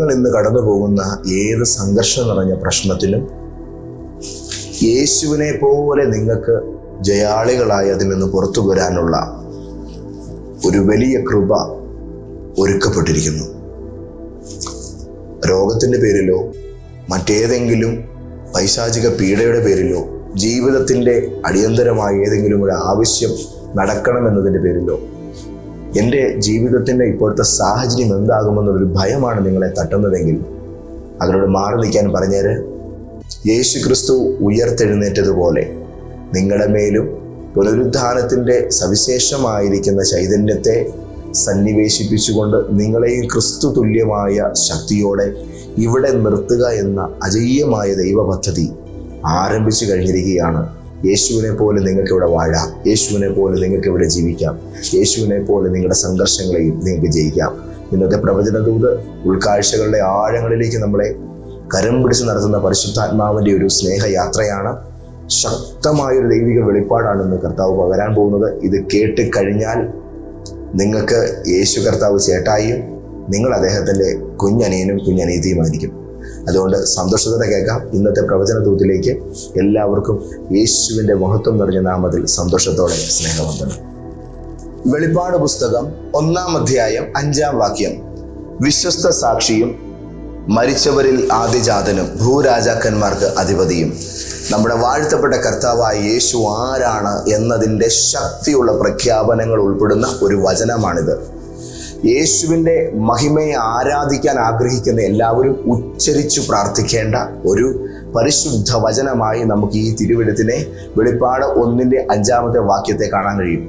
നിങ്ങൾ ഇന്ന് കടന്നു പോകുന്ന ഏത് സംഘർഷം നിറഞ്ഞ പ്രശ്നത്തിനും യേശുവിനെ പോലെ നിങ്ങൾക്ക് ജയാളികളായി അതിൽ നിന്ന് പുറത്തു വരാനുള്ള ഒരു വലിയ കൃപ ഒരുക്കപ്പെട്ടിരിക്കുന്നു. രോഗത്തിൻ്റെ പേരിലോ മറ്റേതെങ്കിലും പൈശാചിക പീഡയുടെ പേരിലോ ജീവിതത്തിൻ്റെ അടിയന്തരമായ ഏതെങ്കിലും ഒരു ആവശ്യം നടക്കണമെന്നതിൻ്റെ പേരിലോ എൻ്റെ ജീവിതത്തിൻ്റെ ഇപ്പോഴത്തെ സാഹചര്യം എന്താകുമെന്നുള്ളൊരു ഭയമാണ് നിങ്ങളെ തട്ടുന്നതെങ്കിൽ അതിനോട് മാറി നിൽക്കാൻ പറഞ്ഞേര്. യേശു ക്രിസ്തു ഉയർത്തെഴുന്നേറ്റതുപോലെ നിങ്ങളുടെ മേലും പുനരുദ്ധാനത്തിൻ്റെ സവിശേഷമായിരിക്കുന്ന ചൈതന്യത്തെ സന്നിവേശിപ്പിച്ചുകൊണ്ട് നിങ്ങളെയും ക്രിസ്തു തുല്യമായ ശക്തിയോടെ ഇവിടെ നിർത്തുക എന്ന അജയ്യമായ ദൈവപദ്ധതി ആരംഭിച്ചു കഴിഞ്ഞിരിക്കുകയാണ്. യേശുവിനെ പോലെ നിങ്ങൾക്ക് ഇവിടെ വാഴാം, യേശുവിനെ പോലെ നിങ്ങൾക്ക് ഇവിടെ ജീവിക്കാം, യേശുവിനെ പോലെ നിങ്ങളുടെ സംഘർഷങ്ങളെയും നിങ്ങൾക്ക് ജയിക്കാം. ഇന്നത്തെ പ്രവചനദൂത് ഉൾക്കാഴ്ചകളുടെ ആഴങ്ങളിലേക്ക് നമ്മളെ കരം പിടിച്ച് നടത്തുന്ന പരിശുദ്ധാത്മാവിൻ്റെ ഒരു സ്നേഹയാത്രയാണ്. ശക്തമായൊരു ദൈവിക വെളിപ്പാടാണ് ഇന്ന് കർത്താവ് പകരാൻ പോകുന്നത്. ഇത് കേട്ട് കഴിഞ്ഞാൽ നിങ്ങൾക്ക് യേശു കർത്താവ് ചേട്ടായിയും നിങ്ങൾ അദ്ദേഹത്തിൻ്റെ കുഞ്ഞനിയനും കുഞ്ഞനീതിയുമായിരിക്കും. അതുകൊണ്ട് സന്തോഷത്തോടെ കേൾക്കാം. ഇന്നത്തെ പ്രവചന ദൂതിലേക്ക് എല്ലാവർക്കും യേശുവിൻ്റെ മഹത്വം നിറഞ്ഞ നാമത്തിൽ സന്തോഷത്തോടെ സ്നേഹവന്ദനം. വെളിപ്പാട് പുസ്തകം 1-ാം അധ്യായം 5-ാം വാക്യം. വിശ്വസ്ത സാക്ഷിയും മരിച്ചവരിൽ ആദിജാതനും ഭൂരാജാക്കന്മാർക്ക് അധിപതിയും നമ്മുടെ വാഴ്ത്തപ്പെട്ട കർത്താവായ യേശു ആരാണ് എന്നതിൻ്റെ ശക്തിയുള്ള പ്രഖ്യാപനങ്ങൾ ഉൾപ്പെടുന്ന ഒരു വചനമാണിത്. യേശുവിൻ്റെ മഹിമയെ ആരാധിക്കാൻ ആഗ്രഹിക്കുന്ന എല്ലാവരും ഉച്ചരിച്ചു പ്രാർത്ഥിക്കേണ്ട ഒരു പരിശുദ്ധ വചനമായി നമുക്ക് ഈ തിരുവെഴുത്തിനെ വെളിപ്പാട് 1-ന്റെ 5-ാമത്തെ വാക്യത്തെ കാണാൻ കഴിയും.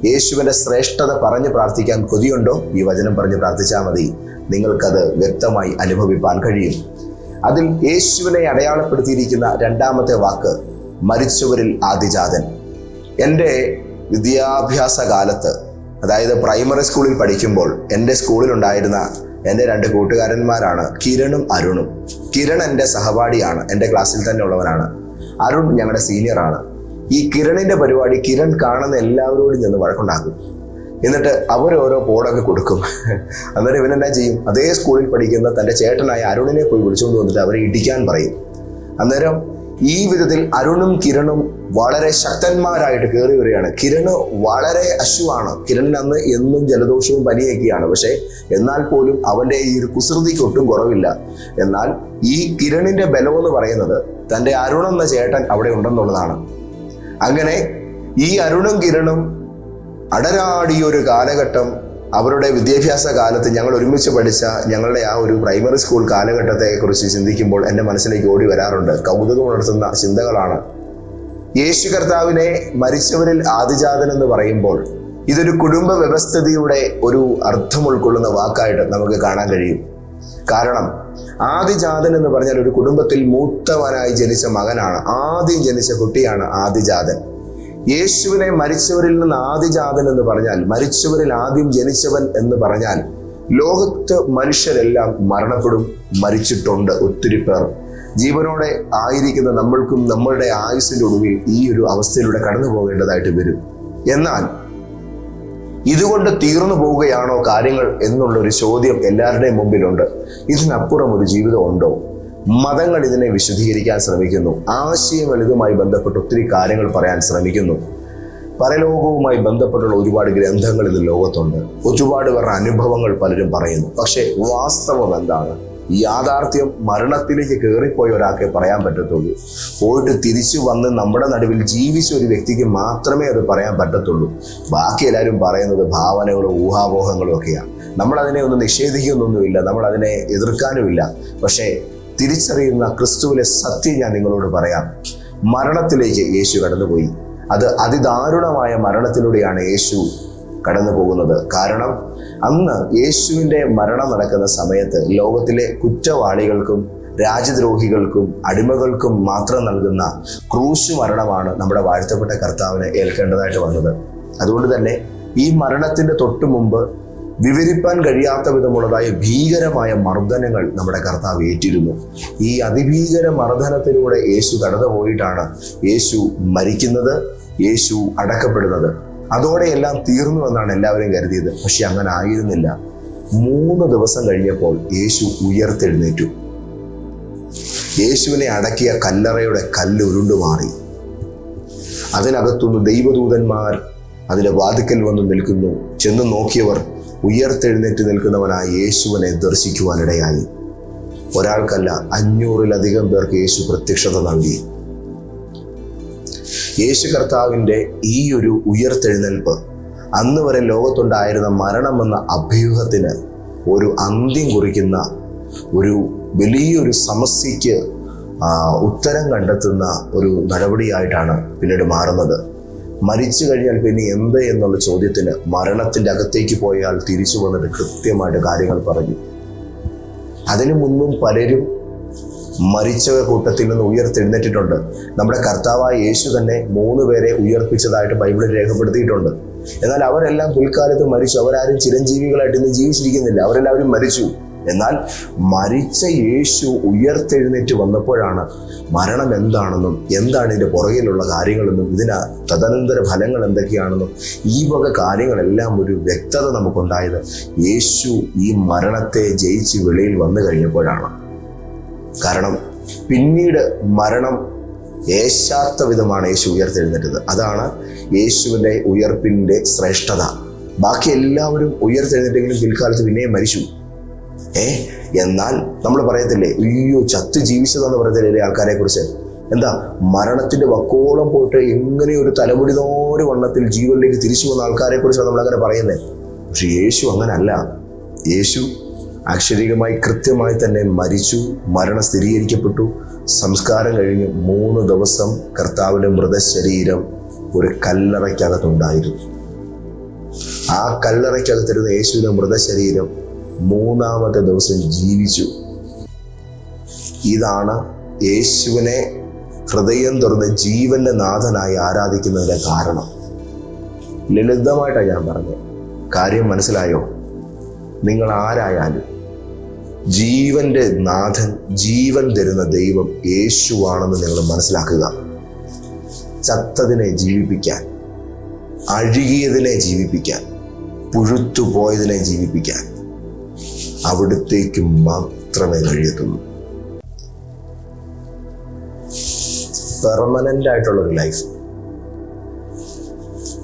യേശുവിൻ്റെ ശ്രേഷ്ഠത പറഞ്ഞ് പ്രാർത്ഥിക്കാൻ കൊതിയുണ്ടോ? ഈ വചനം പറഞ്ഞ് പ്രാർത്ഥിച്ചാൽ മതി, നിങ്ങൾക്കത് വ്യക്തമായി അനുഭവിപ്പാൻ കഴിയും. അതിൽ യേശുവിനെ അടയാളപ്പെടുത്തിയിരിക്കുന്ന 2-ാമത്തെ വാക്ക് മരിച്ചവരിൽ ആദിജാതൻ. എൻ്റെ വിദ്യാഭ്യാസ കാലത്ത്, അതായത് പ്രൈമറി സ്കൂളിൽ പഠിക്കുമ്പോൾ എൻ്റെ സ്കൂളിലുണ്ടായിരുന്ന എൻ്റെ 2 കൂട്ടുകാരന്മാരാണ് കിരണും അരുണും. കിരൺ എൻ്റെ സഹപാഠിയാണ്, എൻ്റെ ക്ലാസ്സിൽ തന്നെ ഉള്ളവനാണ്. അരുൺ ഞങ്ങളുടെ സീനിയറാണ്. ഈ കിരണിൻ്റെ പരിപാടി, കിരൺ കാണുന്ന എല്ലാവരോടും ചെന്ന് വഴക്കുണ്ടാക്കും. എന്നിട്ട് അവരോരോ ബോർഡൊക്കെ കൊടുക്കും. അന്നേരം ഇവനെന്നാ ചെയ്യും? അതേ സ്കൂളിൽ പഠിക്കുന്ന തൻ്റെ ചേട്ടനായ അരുണിനെ പോയി വിളിച്ചുകൊണ്ട് വന്നിട്ട് അവരെ ഇടിക്കാൻ പറയും. അന്നേരം ഈ വിധത്തിൽ അരുണും കിരണും വളരെ ശക്തന്മാരായിട്ട് കയറി വരികയാണ്. കിരണ് വളരെ അശുവാണ്. കിരണിന് അന്ന് എന്നും ജലദോഷവും പനിയൊക്കെയാണ്. പക്ഷേ എന്നാൽ പോലും അവൻ്റെ ഈ ഒരു കുസൃതിക്ക് ഒട്ടും കുറവില്ല. എന്നാൽ ഈ കിരണിൻ്റെ ബലമെന്ന് പറയുന്നത് തൻ്റെ അരുൺ എന്ന ചേട്ടൻ അവിടെ ഉണ്ടെന്നുള്ളതാണ്. അങ്ങനെ ഈ അരുണും കിരണും അടരാടിയൊരു കാലഘട്ടം, അവരുടെ വിദ്യാഭ്യാസ കാലത്ത് ഞങ്ങൾ ഒരുമിച്ച് പഠിച്ച ഞങ്ങളുടെ ആ ഒരു പ്രൈമറി സ്കൂൾ കാലഘട്ടത്തെക്കുറിച്ച് ചിന്തിക്കുമ്പോൾ എൻ്റെ മനസ്സിലേക്ക് ഓടി വരാറുണ്ട്. കൗതുകമുണർത്തുന്ന ചിന്തകളാണ്. യേശു കർത്താവിനെ മരിച്ചവരിൽ ആദിജാതൻ എന്ന് പറയുമ്പോൾ ഇതൊരു കുടുംബ വ്യവസ്ഥിതിയുടെ ഒരു അർത്ഥം ഉൾക്കൊള്ളുന്ന വാക്കായിട്ട് നമുക്ക് കാണാൻ കഴിയും. കാരണം ആദിജാതൻ എന്ന് പറഞ്ഞാൽ ഒരു കുടുംബത്തിൽ മൂത്തവനായി ജനിച്ച മകനാണ്. ആദ്യം ജനിച്ച കുട്ടിയാണ് ആദിജാതൻ. യേശുവിനെ മരിച്ചവരിൽ നിന്ന് ആദിജാതൻ എന്ന് പറഞ്ഞാൽ, മരിച്ചവരിൽ ആദ്യം ജനിച്ചവൻ എന്ന് പറഞ്ഞാൽ, ലോകത്ത് മനുഷ്യരെല്ലാം മരണപ്പെടും, മരിച്ചിട്ടുണ്ട്. ഒത്തിരി പേർ ജീവനോടെ ആയിരിക്കുന്ന നമ്മൾക്കും നമ്മളുടെ ആയുസ്സിൻ്റെ ഒടുവിൽ ഈ ഒരു അവസ്ഥയിലൂടെ കടന്നു പോകേണ്ടതായിട്ട് വരും. എന്നാൽ ഇതുകൊണ്ട് തീർന്നു പോവുകയാണോ കാര്യങ്ങൾ എന്നുള്ളൊരു ചോദ്യം എല്ലാവരുടെയും മുമ്പിലുണ്ട്. ഇതിനപ്പുറം ഒരു ജീവിതം ഉണ്ടോ? മതങ്ങൾ ഇതിനെ വിശദീകരിക്കാൻ ശ്രമിക്കുന്നു. ആശയങ്ങൾ ഇതുമായി ബന്ധപ്പെട്ട് ഒത്തിരി കാര്യങ്ങൾ പറയാൻ ശ്രമിക്കുന്നു. പരലോകവുമായി ബന്ധപ്പെട്ടുള്ള ഒരുപാട് ഗ്രന്ഥങ്ങൾ ഇന്ന് ലോകത്തുണ്ട്. ഒരുപാട് പേരുടെ അനുഭവങ്ങൾ പലരും പറയുന്നു. പക്ഷേ വാസ്തവം എന്താണ്? യാഥാർത്ഥ്യം മരണത്തിലേക്ക് കയറിപ്പോയ ഒരാൾക്കേ പറയാൻ പറ്റത്തുള്ളൂ. പോയിട്ട് തിരിച്ചു വന്ന് നമ്മുടെ നടുവിൽ ജീവിച്ച ഒരു വ്യക്തിക്ക് മാത്രമേ അത് പറയാൻ പറ്റത്തുള്ളൂ. ബാക്കി എല്ലാവരും പറയുന്നത് ഭാവനകളും ഊഹാപോഹങ്ങളും ഒക്കെയാണ്. നമ്മളതിനെ ഒന്നും നിഷേധിക്കുന്നൊന്നുമില്ല, നമ്മളതിനെ എതിർക്കാനുമില്ല. പക്ഷേ തിരിച്ചറിയുന്ന ക്രിസ്തുവിലെ സത്യം ഞാൻ നിങ്ങളോട് പറയാം. മരണത്തിലേക്ക് യേശു കടന്നുപോയി. അത് അതിദാരുണമായ മരണത്തിലൂടെയാണ് യേശു കടന്നു പോകുന്നത്. കാരണം അന്ന് യേശുവിൻ്റെ മരണം നടക്കുന്ന സമയത്ത് ലോകത്തിലെ കുറ്റവാളികൾക്കും രാജ്യദ്രോഹികൾക്കും അടിമകൾക്കും മാത്രം നൽകുന്ന ക്രൂശ് മരണമാണ് നമ്മുടെ വാഴ്ത്തപ്പെട്ട കർത്താവിന് ഏൽക്കേണ്ടതായിട്ട് വന്നത്. അതുകൊണ്ട് തന്നെ ഈ മരണത്തിൻ്റെ തൊട്ടു മുമ്പ് വിവരിപ്പാൻ കഴിയാത്ത വിധമുള്ളതായ ഭീകരമായ മർദ്ദനങ്ങൾ നമ്മുടെ കർത്താവ് ഏറ്റിരുന്നു. ഈ അതിഭീകര മർദ്ദനത്തിലൂടെ യേശു കടന്നു പോയിട്ടാണ് യേശു മരിക്കുന്നത്, യേശു അടക്കപ്പെടുന്നത്. അതോടെ എല്ലാം തീർന്നു എന്നാണ് എല്ലാവരും കരുതിയത്. പക്ഷെ അങ്ങനെ ആയിരുന്നില്ല. 3 ദിവസം കഴിഞ്ഞപ്പോൾ യേശു ഉയർത്തെഴുന്നേറ്റു. യേശുവിനെ അടക്കിയ കല്ലറയുടെ കല്ല് ഉരുണ്ടുമാറി. അതിനകത്തുനിന്ന് ദൈവദൂതന്മാർ അതിലെ വാതിക്കൽ വന്ന് നിൽക്കുന്നു. ചെന്ന് നോക്കിയവർ ഉയർത്തെഴുന്നേറ്റ് നിൽക്കുന്നവനായ യേശുവിനെ ദർശിക്കുവാനിടയായി. ഒരാൾക്കല്ല, 500-ലധികം പേർക്ക് യേശു പ്രത്യക്ഷത നൽകി. യേശു കർത്താവിൻ്റെ ഈ ഒരു ഉയർത്തെഴുന്നേൽപ്പ് അന്ന് വരെ ലോകത്തുണ്ടായിരുന്ന മരണമെന്ന അഭ്യൂഹത്തിന് ഒരു അന്ത്യം കുറിക്കുന്ന, ഒരു വലിയൊരു സമസ്യയ്ക്ക് ഉത്തരം കണ്ടെത്തുന്ന ഒരു നടപടിയായിട്ടാണ് പിന്നീട് മാറുന്നത്. മരിച്ചു കഴിഞ്ഞാൽ പിന്നെ എന്ത് എന്നുള്ള ചോദ്യത്തിന് മരണത്തിൻ്റെ അകത്തേക്ക് പോയാൽ തിരിച്ചു വന്നിട്ട് കൃത്യമായിട്ട് കാര്യങ്ങൾ പറഞ്ഞു. അതിനു മുൻപും പലരും മരിച്ച കൂട്ടത്തിൽ നിന്ന് ഉയർത്തെഴുന്നേറ്റിട്ടുണ്ട്. നമ്മുടെ കർത്താവായ യേശു തന്നെ 3 പേരെ ഉയർപ്പിച്ചതായിട്ട് ബൈബിളിൽ രേഖപ്പെടുത്തിയിട്ടുണ്ട്. എന്നാൽ അവരെല്ലാം പിൽക്കാലത്ത് മരിച്ചു. അവരാരും ചിരഞ്ജീവികളായിട്ട് ഇന്ന് ജീവിച്ചിരിക്കുന്നില്ല. അവരെല്ലാവരും മരിച്ചു. എന്നാൽ മരിച്ച യേശു ഉയർത്തെഴുന്നേറ്റ് വന്നപ്പോഴാണ് മരണം എന്താണെന്നും എന്താണ് ഇതിൻ്റെ പുറകിലുള്ള കാര്യങ്ങളെന്നും ഇതിന് തദനന്തര ഫലങ്ങൾ എന്തൊക്കെയാണെന്നും ഈ വക കാര്യങ്ങളെല്ലാം ഒരു വ്യക്തത നമുക്കുണ്ടായത് യേശു ഈ മരണത്തെ ജയിച്ച് വെളിയിൽ വന്നു കഴിഞ്ഞപ്പോഴാണ്. കാരണം പിന്നീട് മരണം ഏശാത്ത വിധമാണ് യേശു ഉയർത്തെഴുന്നേറ്റത്. അതാണ് യേശുവിൻ്റെ ഉയർപ്പിൻ്റെ ശ്രേഷ്ഠത. ബാക്കി എല്ലാവരും ഉയർത്തെഴുന്നേറ്റെങ്കിലും പിൽക്കാലത്ത് പിന്നെയും മരിച്ചു. എന്നാൽ നമ്മൾ പറയത്തില്ലേ, അയ്യോ ചത്ത് ജീവിച്ചതെന്ന് പറയത്തില്ലേ ആൾക്കാരെ കുറിച്ച്? എന്താ, മരണത്തിന്റെ വക്കോളം പോയിട്ട് എങ്ങനെ ഒരു തലമുടി തോരു വണ്ണത്തിൽ ജീവനിലേക്ക് തിരിച്ചു വന്ന ആൾക്കാരെ കുറിച്ചാണ് നമ്മളങ്ങനെ പറയുന്നത്. പക്ഷെ യേശു അങ്ങനല്ല. യേശു അക്ഷരികമായി കൃത്യമായി തന്നെ മരിച്ചു, മരണം സ്ഥിരീകരിക്കപ്പെട്ടു. സംസ്കാരം കഴിഞ്ഞ് 3 ദിവസം കർത്താവിൻ്റെ മൃതശരീരം ഒരു കല്ലറയ്ക്കകത്തുണ്ടായിരുന്നു. ആ കല്ലറയ്ക്കകത്തിരുന്ന യേശുവിൻ്റെ മൃതശരീരം 3-ാമത്തെ ദിവസം ജീവിച്ചു. ഇതാണ് യേശുവിനെ ഹൃദയം തുറന്ന് ജീവന്റെ നാഥനായി ആരാധിക്കുന്നതിന്റെ കാരണം. ലളിതമായിട്ടാണ് ഞാൻ പറഞ്ഞത്. കാര്യം മനസ്സിലായോ? നിങ്ങൾ ആരായാലും ജീവന്റെ നാഥൻ, ജീവൻ തരുന്ന ദൈവം യേശുവാണെന്ന് നിങ്ങൾ മനസ്സിലാക്കുക. ചത്തതിനെ ജീവിപ്പിക്കാൻ, അഴുകിയതിനെ ജീവിപ്പിക്കാൻ, പുഴുത്തുപോയതിനെ ജീവിപ്പിക്കാൻ അവിടുത്തേക്ക് മാത്രമേ കഴിയത്തുള്ളൂ. പെർമനന്റ് ആയിട്ടുള്ളൊരു ലൈഫ്,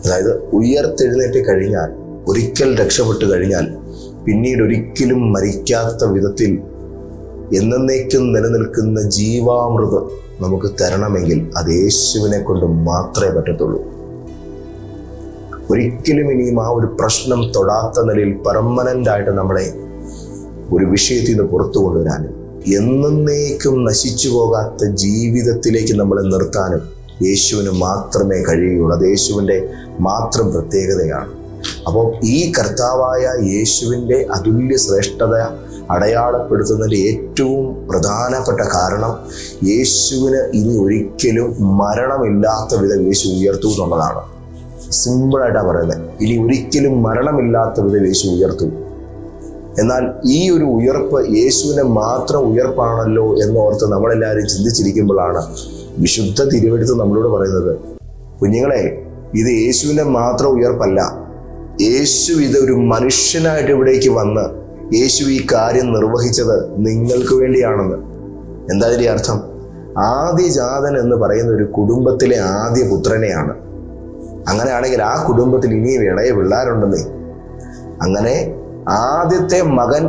അതായത് ഉയർത്തെഴുന്നേറ്റ് കഴിഞ്ഞാൽ, ഒരിക്കൽ രക്ഷപ്പെട്ടു കഴിഞ്ഞാൽ പിന്നീട് ഒരിക്കലും മരിക്കാത്ത വിധത്തിൽ എന്നേക്കും നിലനിൽക്കുന്ന ജീവാമൃതം നമുക്ക് തരണമെങ്കിൽ അത് യേശുവിനെ കൊണ്ട് മാത്രമേ പറ്റത്തുള്ളൂ. ഒരിക്കലും ഇനിയും ആ ഒരു പ്രശ്നം തൊടാത്ത നിലയിൽ പെർമനന്റ് ആയിട്ട് നമ്മളെ ഒരു വിഷയത്തിൽ നിന്ന് പുറത്തു കൊണ്ടുവരാനും എന്നേക്കും നശിച്ചു പോകാത്ത ജീവിതത്തിലേക്ക് നമ്മളെ നിർത്താനും യേശുവിന് മാത്രമേ കഴിയുകയുള്ളൂ. അത് യേശുവിൻ്റെ മാത്രം പ്രത്യേകതയാണ്. അപ്പോൾ ഈ കർത്താവായ യേശുവിൻ്റെ അതുല്യ ശ്രേഷ്ഠത അടയാളപ്പെടുത്തുന്നതിൻ്റെ ഏറ്റവും പ്രധാനപ്പെട്ട കാരണം യേശുവിന് ഇനി ഒരിക്കലും മരണമില്ലാത്ത വിധം യേശു ഉയർത്തു എന്നുള്ളതാണ്. സിമ്പിളായിട്ടാണ് പറയുന്നത്. ഇനി ഒരിക്കലും മരണമില്ലാത്ത വിധം യേശു ഉയർത്തു. എന്നാൽ ഈ ഒരു ഉയർപ്പ് യേശുവിനെ മാത്രം ഉയർപ്പാണല്ലോ എന്നോർത്ത് നമ്മളെല്ലാവരും ചിന്തിച്ചിരിക്കുമ്പോഴാണ് വിശുദ്ധ തിരുവെഴുത്ത് നമ്മളോട് പറയുന്നത്, കുഞ്ഞുങ്ങളെ, ഇത് യേശുവിൻ്റെ മാത്രം ഉയർപ്പല്ല. യേശു ഇതൊരു മനുഷ്യനായിട്ട് ഇവിടേക്ക് വന്ന് യേശു ഈ കാര്യം നിർവഹിച്ചത് നിങ്ങൾക്ക് വേണ്ടിയാണെന്ന്. എന്താ ഇതിൻ്റെ അർത്ഥം? ആദിജാതൻ എന്ന് പറയുന്ന ഒരു കുടുംബത്തിലെ ആദ്യ പുത്രനെയാണ്. അങ്ങനെയാണെങ്കിൽ ആ കുടുംബത്തിൽ ഇനിയും ഇളയ പിള്ളേരുണ്ടെന്നേ. അങ്ങനെ ആദ്യത്തെ മകൻ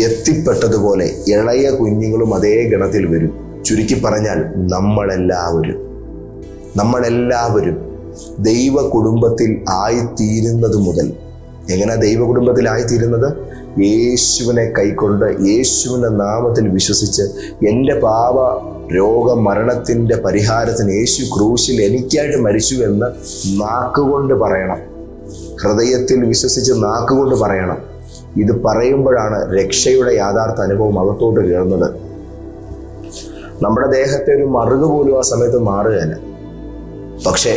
എത്തിപ്പെട്ടതുപോലെ ഇളയ കുഞ്ഞുങ്ങളും അതേ ഗണത്തിൽ വരും. ചുരുക്കി പറഞ്ഞാൽ നമ്മളെല്ലാവരും ദൈവ കുടുംബത്തിൽ ആയിത്തീരുന്നത് മുതൽ, എങ്ങനെ ദൈവ കുടുംബത്തിൽ ആയിത്തീരുന്നത്? യേശുവിനെ കൈക്കൊണ്ട് യേശുവിൻ്റെ നാമത്തിൽ വിശ്വസിച്ച് എൻ്റെ പാപ രോഗ മരണത്തിൻ്റെ പരിഹാരത്തിന് യേശു ക്രൂശിൽ എനിക്കായിട്ട് മരിച്ചു എന്ന് നാക്കുകൊണ്ട് പറയണം. ഹൃദയത്തിൽ വിശ്വസിച്ച് നാക്കുകൊണ്ട് പറയണം. ഇത് പറയുമ്പോഴാണ് രക്ഷയുടെ യാഥാർത്ഥ അനുഭവം അകത്തോട്ട് കയറുന്നത്. നമ്മുടെ ദേഹത്തെ ഒരു മറുക് പോലും ആ സമയത്ത് മാറുകയല്ല. പക്ഷേ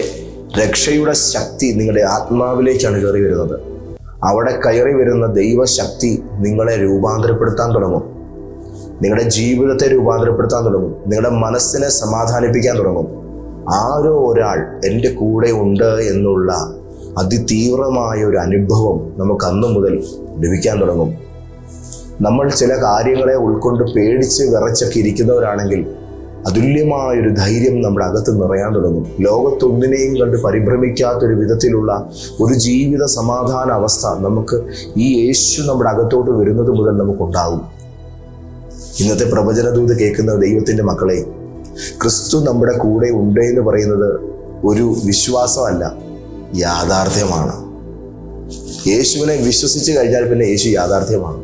രക്ഷയുടെ ശക്തി നിങ്ങളുടെ ആത്മാവിലേക്കാണ് കയറി വരുന്നത്. അവിടെ കയറി വരുന്ന ദൈവശക്തി നിങ്ങളെ രൂപാന്തരപ്പെടുത്താൻ തുടങ്ങും. നിങ്ങളുടെ ജീവിതത്തെ രൂപാന്തരപ്പെടുത്താൻ തുടങ്ങും. നിങ്ങളുടെ മനസ്സിനെ സമാധാനിപ്പിക്കാൻ തുടങ്ങും. ആരോ ഒരാൾ എൻ്റെ കൂടെ ഉണ്ട് എന്നുള്ള അതിതീവ്രമായ ഒരു അനുഭവം നമുക്ക് അന്നു മുതൽ ലഭിക്കാൻ തുടങ്ങും. നമ്മൾ ചില കാര്യങ്ങളെ ഉൾക്കൊണ്ട് പേടിച്ച് വിറച്ചൊക്കെ ഇരിക്കുന്നവരാണെങ്കിൽ അതുല്യമായൊരു ധൈര്യം നമ്മുടെ അകത്ത് നിറയാൻ തുടങ്ങും. ലോകത്തൊന്നിനെയും കണ്ട് പരിഭ്രമിക്കാത്തൊരു വിധത്തിലുള്ള ഒരു ജീവിത സമാധാന അവസ്ഥ നമുക്ക് ഈ യേശു നമ്മുടെ അകത്തോട്ട് വരുന്നത് മുതൽ നമുക്കുണ്ടാകും. ഇന്നത്തെ പ്രവചനദൂത് കേൾക്കുന്ന ദൈവത്തിൻ്റെ മക്കളെ, ക്രിസ്തു നമ്മുടെ കൂടെ ഉണ്ട് എന്ന് പറയുന്നത് ഒരു വിശ്വാസമല്ല, യാഥാർത്ഥ്യമാണ്. യേശുവിനെ വിശ്വസിച്ച് കഴിഞ്ഞാൽ പിന്നെ യേശു യാഥാർത്ഥ്യമാണ്.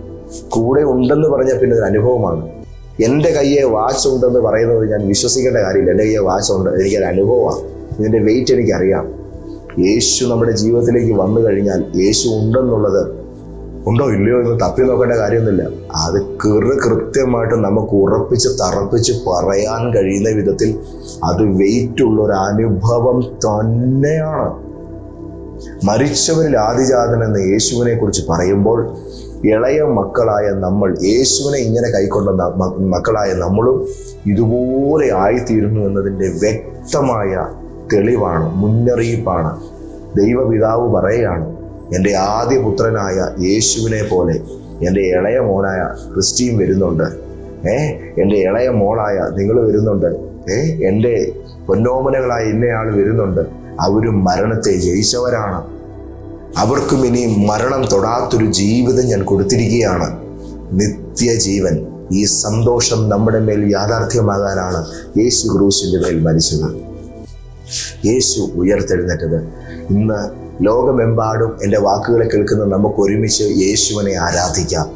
കൂടെ ഉണ്ടെന്ന് പറഞ്ഞാൽ പിന്നെ ഒരു അനുഭവമാണ്. എൻ്റെ കയ്യെ വാച്ച് ഉണ്ടെന്ന് പറയുന്നത് ഞാൻ വിശ്വസിക്കേണ്ട കാര്യമില്ല. എൻ്റെ കയ്യെ വാച്ച് ഉണ്ട്, എനിക്കൊരു അനുഭവമാണ്. ഇതിൻ്റെ വെയിറ്റ് എനിക്കറിയാം. യേശു നമ്മുടെ ജീവിതത്തിലേക്ക് വന്നു കഴിഞ്ഞാൽ യേശു ഉണ്ടെന്നുള്ളത് ഉണ്ടോ ഇല്ലയോ എന്ന് തപ്പി നോക്കേണ്ട കാര്യമൊന്നുമില്ല. അത് കൃത്യമായിട്ട് നമുക്ക് ഉറപ്പിച്ച് തറപ്പിച്ച് പറയാൻ കഴിയുന്ന വിധത്തിൽ അത് വെയിറ്റുള്ള ഒരു അനുഭവം തന്നെയാണ്. മരിച്ചവരിൽ ആദിജാതൻ എന്ന യേശുവിനെ കുറിച്ച് പറയുമ്പോൾ ഇളയ മക്കളായ നമ്മൾ, യേശുവിനെ ഇങ്ങനെ കൈക്കൊണ്ട മക്കളായ നമ്മളും ഇതുപോലെ ആയിത്തീരുന്നു എന്നതിൻ്റെ വ്യക്തമായ തെളിവാണ്, മുന്നറിയിപ്പാണ്. ദൈവപിതാവ് പറയുകയാണ്, എൻ്റെ ആദ്യ പുത്രനായ യേശുവിനെ പോലെ എൻ്റെ ഇളയ മോനായ ക്രിസ്റ്റിയും വരുന്നുണ്ട്. എൻ്റെ ഇളയ മോളായ നിങ്ങൾ വരുന്നുണ്ട്. എൻ്റെ പൊന്നോമനകളായ ഇന്നയാൾ വരുന്നുണ്ട്. അവരും മരണത്തെ ജയിച്ചവരാണ്. അവർക്കും ഇനി മരണം തൊടാത്തൊരു ജീവിതം ഞാൻ കൊടുത്തിരിക്കുകയാണ്, നിത്യജീവൻ. ഈ സന്തോഷം നമ്മുടെ മേൽ യാഥാർത്ഥ്യമാകാനാണ് യേശു ക്രൂശിൻ്റെ മേൽ മരിച്ചത്, യേശു ഉയർത്തെഴുന്നേറ്റത്. ഇന്ന് ലോകമെമ്പാടും എൻ്റെ വാക്കുകളെ കേൾക്കുന്ന നമുക്ക് ഒരുമിച്ച് യേശുവിനെ ആരാധിക്കാം.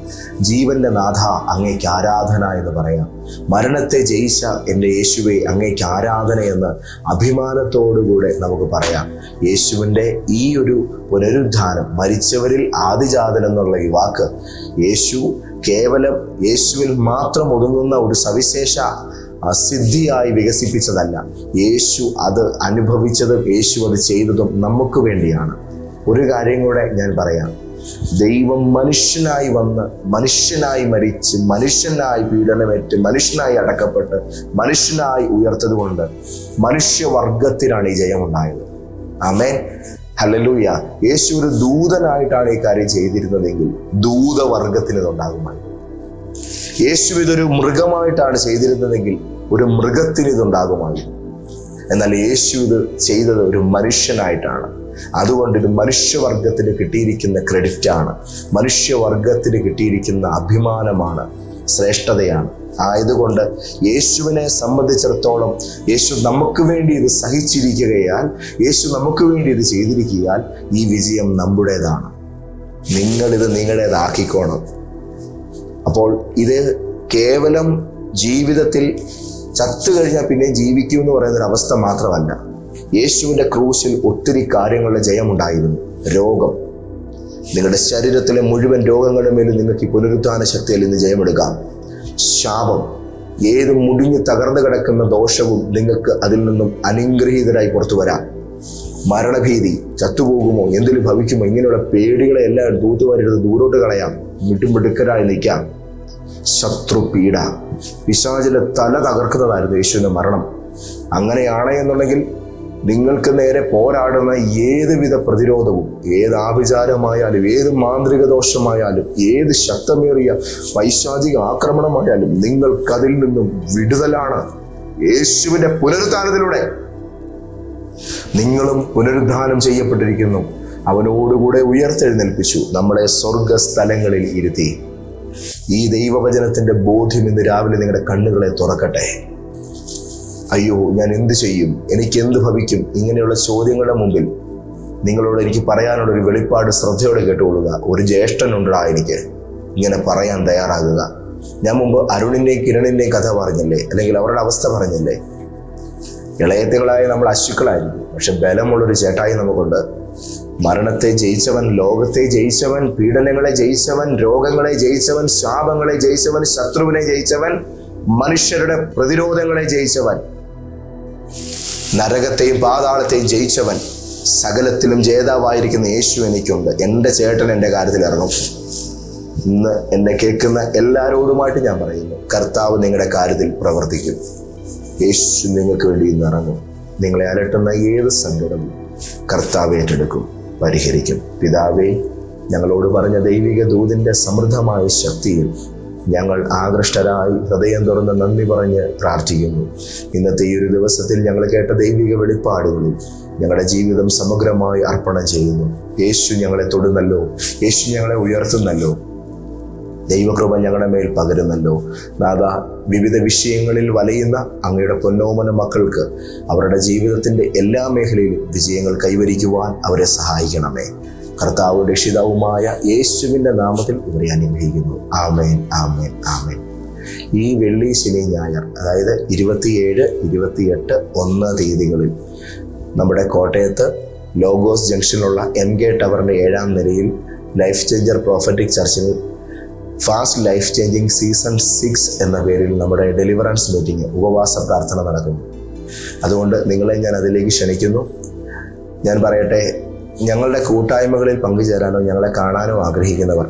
ജീവന്റെ നാഥ, അങ്ങേക്ക് ആരാധന എന്ന് പറയാം. മരണത്തെ ജയിച്ച എൻ്റെ യേശുവെ, അങ്ങേക്ക് ആരാധന എന്ന് അഭിമാനത്തോടുകൂടെ നമുക്ക് പറയാം. യേശുവിൻ്റെ ഈ ഒരു പുനരുദ്ധാനം, മരിച്ചവരിൽ ആദിജാതൻ എന്നുള്ള ഈ വാക്ക് യേശു കേവലം യേശുവിൽ മാത്രം ഒതുങ്ങുന്ന ഒരു സവിശേഷ സിദ്ധിയായി വികസിപ്പിച്ചതല്ല. യേശു അത് അനുഭവിച്ചതും യേശു അത് ചെയ്തതും നമുക്ക് വേണ്ടിയാണ്. ഒരു കാര്യം കൂടെ ഞാൻ പറയാം. ദൈവം മനുഷ്യനായി വന്ന്, മനുഷ്യനായി മരിച്ച്, മനുഷ്യനായി പീഡനമേറ്റ്, മനുഷ്യനായി അടക്കപ്പെട്ട്, മനുഷ്യനായി ഉയർത്തതുകൊണ്ട് മനുഷ്യവർഗത്തിനാണ് ഈ ജയമുണ്ടായത്. ആമേൻ, ഹല്ലേലൂയ. യേശു ഒരു ദൂതനായിട്ടാണ് ഈ കാര്യം ചെയ്തിരുന്നതെങ്കിൽ ദൂതവർഗത്തിന് ഇതുണ്ടാകുമായിരുന്നു. യേശു ഇതൊരു മൃഗമായിട്ടാണ് ചെയ്തിരുന്നതെങ്കിൽ ഒരു മൃഗത്തിന് ഇതുണ്ടാകുമായിരുന്നു. എന്നാൽ യേശു ഇത് ചെയ്തത് ഒരു മനുഷ്യനായിട്ടാണ്. അതുകൊണ്ട് ഇത് മനുഷ്യവർഗത്തിന് കിട്ടിയിരിക്കുന്ന ക്രെഡിറ്റാണ്, മനുഷ്യവർഗത്തിന് കിട്ടിയിരിക്കുന്ന അഭിമാനമാണ്, ശ്രേഷ്ഠതയാണ്. ആയതുകൊണ്ട് യേശുവിനെ സംബന്ധിച്ചിടത്തോളം യേശു നമുക്ക് വേണ്ടി ഇത് സഹിച്ചിരിക്കുകയാൽ, യേശു നമുക്ക് വേണ്ടി ഇത് ചെയ്തിരിക്കുകയാൽ ഈ വിജയം നമ്മുടേതാണ്. നിങ്ങളിത് നിങ്ങളുടേതാക്കിക്കോണം. അപ്പോൾ ഇത് കേവലം ജീവിതത്തിൽ ചത്തു കഴിഞ്ഞാൽ പിന്നെ ജീവിക്കൂ എന്ന് പറയുന്നൊരവസ്ഥ മാത്രമല്ല. യേശുവിൻ്റെ ക്രൂശിൽ ഒത്തിരി കാര്യങ്ങളുടെ ജയമുണ്ടായിരുന്നു. രോഗം, നിങ്ങളുടെ ശരീരത്തിലെ മുഴുവൻ രോഗങ്ങളുടെ മേലും നിങ്ങൾക്ക് ഈ പുനരുദ്ധാന ശക്തിയിൽ നിന്ന് ജയമെടുക്കാം. ശാപം, ഏത് മുടിഞ്ഞ് തകർന്നു കിടക്കുന്ന ദോഷവും നിങ്ങൾക്ക് അതിൽ നിന്നും അനുഗ്രഹീതരായി പുറത്തു വരാം. മരണഭീതി, ചത്തുപോകുമോ, എന്തിലും ഭവിക്കുമോ, ഇങ്ങനെയുള്ള പേടികളെ എല്ലാം തൂത്തുവാരിടുത്ത് ദൂരോട്ട് കളയാം. മിടുക്കരായി നിൽക്കാം. ശത്രുപീഡ, പിശാചിന്റെ തല തകർക്കുന്നതായിരുന്നു യേശുവിന്റെ മരണം. അങ്ങനെയാണ് എന്നുണ്ടെങ്കിൽ നിങ്ങൾക്ക് നേരെ പോരാടുന്ന ഏതുവിധ പ്രതിരോധവും, ഏത് ആഭിചാരമായാലും, ഏത് മാന്ത്രിക ദോഷമായാലും, ഏത് ശക്തമേറിയ പൈശാചിക ആക്രമണമായാലും നിങ്ങൾക്കതിൽ നിന്നും വിടുതലാണ്. യേശുവിന്റെ പുനരുദ്ധാനത്തിലൂടെ നിങ്ങളും പുനരുദ്ധാനം ചെയ്യപ്പെട്ടിരിക്കുന്നു. അവനോടുകൂടെ ഉയർത്തെഴുന്നേൽപ്പിച്ചു, നമ്മളെ സ്വർഗസ്ഥലങ്ങളിൽ ഇരുത്തി. ഈ ദൈവവചനത്തിന്റെ ബോധ്യം ഇന്ന് രാവിലെ നിങ്ങളുടെ കണ്ണുകളെ തുറക്കട്ടെ. അയ്യോ, ഞാൻ എന്ത് ചെയ്യും, എനിക്ക് എന്ത് ഭവിക്കും, ഇങ്ങനെയുള്ള ചോദ്യങ്ങളുടെ മുമ്പിൽ നിങ്ങളോട് എനിക്ക് പറയാനുള്ള ഒരു വെളിപ്പാട് ശ്രദ്ധയോടെ കേട്ടുകൊള്ളുക. ഒരു ജ്യേഷ്ഠനുണ്ടാ എനിക്ക്, ഇങ്ങനെ പറയാൻ തയ്യാറാകുക. ഞാൻ മുമ്പ് അരുണിൻ്റെയും കിരണിൻ്റെയും കഥ പറഞ്ഞില്ലേ, അല്ലെങ്കിൽ അവരുടെ അവസ്ഥ പറഞ്ഞില്ലേ. ഇളയത്തുകളായ നമ്മൾ അശുക്കളായിരിക്കും, പക്ഷെ ബലമുള്ളൊരു ചേട്ടായി നമുക്കുണ്ട്. മരണത്തെ ജയിച്ചവൻ, ലോകത്തെ ജയിച്ചവൻ, പീഡനങ്ങളെ ജയിച്ചവൻ, രോഗങ്ങളെ ജയിച്ചവൻ, ശാപങ്ങളെ ജയിച്ചവൻ, ശത്രുവിനെ ജയിച്ചവൻ, മനുഷ്യരുടെ പ്രതിരോധങ്ങളെ ജയിച്ചവൻ, നരകത്തെയും പാതാളത്തെയും ജയിച്ചവൻ, സകലത്തിലും ജേതാവായിരിക്കുന്ന യേശു എനിക്കുണ്ട്. എൻ്റെ ചേട്ടൻ എൻ്റെ കാര്യത്തിൽ ഇറങ്ങും. ഇന്ന് എന്നെ കേൾക്കുന്ന എല്ലാവരോടുമായിട്ട് ഞാൻ പറയുന്നു, കർത്താവ് നിങ്ങളുടെ കാര്യത്തിൽ പ്രവർത്തിക്കും. യേശു നിങ്ങൾക്ക് വേണ്ടി ഇന്ന് ഇറങ്ങും. നിങ്ങളെ അലട്ടുന്ന ഏത് സങ്കടവും കർത്താവ് ഏറ്റെടുക്കും, പരിഹരിക്കും. പിതാവേ, ഞങ്ങളോട് പറഞ്ഞ ദൈവിക ദൂതിൻ്റെ സമൃദ്ധമായ ശക്തിയിൽ ഞങ്ങൾ ആകൃഷ്ടരായി ഹൃദയം തുറന്ന് നന്ദി പറഞ്ഞ് പ്രാർത്ഥിക്കുന്നു. ഇന്നത്തെ ഈ ഒരു ദിവസത്തിൽ ഞങ്ങൾ കേട്ട ദൈവിക വെളിപ്പാടുകളിൽ ഞങ്ങളുടെ ജീവിതം സമഗ്രമായി അർപ്പണം ചെയ്യുന്നു. യേശു ഞങ്ങളെ തൊടുന്നല്ലോ, യേശു ഞങ്ങളെ ഉയർത്തുന്നല്ലോ, ദൈവകൃപ ഞങ്ങളുടെ മേൽ പകരുന്നല്ലോ. നാഥ, വിവിധ വിഷയങ്ങളിൽ വലയുന്ന അങ്ങയുടെ പൊന്നോമന മക്കൾക്ക് അവരുടെ ജീവിതത്തിൻ്റെ എല്ലാ മേഖലയിലും വിജയങ്ങൾ കൈവരിക്കുവാൻ അവരെ സഹായിക്കണമേ. കർത്താവും രക്ഷിതാവുമായ യേശുവിൻ്റെ നാമത്തിൽ ഇവരെ അനുഗ്രഹിക്കുന്നു. ആമേൻ, ആമേൻ, ആമേൻ. ഈ വെള്ളി, ശനി, ഞായർ, അതായത് 27, 28, 1 തീയതികളിൽ നമ്മുടെ കോട്ടയത്ത് ലോഗോസ് ജംഗ്ഷനിലുള്ള MK ടവറിൻ്റെ 7ാം നിലയിൽ ലൈഫ് ചേഞ്ചർ പ്രോഫറ്റിക് ചർച്ചിൽ ഫാസ്റ്റ് ലൈഫ് ചേഞ്ചിങ് സീസൺ 6 എന്ന പേരിൽ നമ്മുടെ ഡെലിവറൻസ് മീറ്റിംഗ്, ഉപവാസ പ്രാർത്ഥന നടക്കുന്നു. അതുകൊണ്ട് നിങ്ങളെ ഞാൻ അതിലേക്ക് ക്ഷണിക്കുന്നു. ഞാൻ പറയട്ടെ, ഞങ്ങളുടെ കൂട്ടായ്മകളിൽ പങ്കുചേരാനോ ഞങ്ങളെ കാണാനോ ആഗ്രഹിക്കുന്നവർ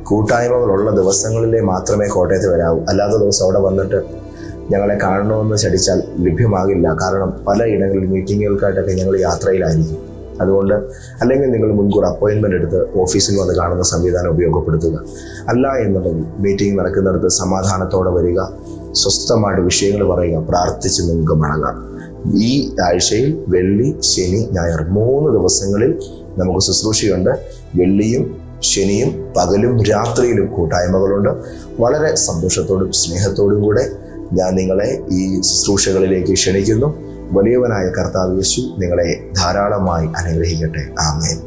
കൂട്ടായ്മകളുള്ള ദിവസങ്ങളിലേ മാത്രമേ കോട്ടയത്ത് വരാവൂ. അല്ലാത്ത ദിവസം അവിടെ വന്നിട്ട് ഞങ്ങളെ കാണണമെന്ന് ചടിച്ചാൽ ലഭ്യമാകില്ല. കാരണം പല ഇടങ്ങളിൽ മീറ്റിങ്ങുകൾക്കായിട്ടൊക്കെ ഞങ്ങൾ യാത്രയിലായിരിക്കും. അതുകൊണ്ട് അല്ലെങ്കിൽ നിങ്ങൾ മുൻകൂർ അപ്പോയിൻമെൻ്റ് എടുത്ത് ഓഫീസിൽ വന്ന് കാണുന്ന സംവിധാനം ഉപയോഗപ്പെടുത്തുക. അല്ല എന്നുണ്ടെങ്കിൽ മീറ്റിംഗ് നടക്കുന്നിടത്ത് സമാധാനത്തോടെ വരിക, സ്വസ്ഥമായിട്ട് വിഷയങ്ങൾ പറയുക, പ്രാർത്ഥിച്ച് നിങ്ങൾക്ക് മടങ്ങാം. ഈ ആഴ്ചയിൽ വെള്ളി, ശനി, ഞായർ 3 ദിവസങ്ങളിൽ നമുക്ക് ശുശ്രൂഷയുണ്ട്. വെള്ളിയും ശനിയും പകലും രാത്രിയിലും കൂട്ടായ്മകളുണ്ട്. വളരെ സന്തോഷത്തോടും സ്നേഹത്തോടും കൂടെ ഞാൻ നിങ്ങളെ ഈ ശുശ്രൂഷകളിലേക്ക് ക്ഷണിക്കുന്നു. വലിയവനായ കർത്താവ് യേശു നിങ്ങളെ ധാരാളമായി അനുഗ്രഹിക്കട്ടെ. ആമേൻ.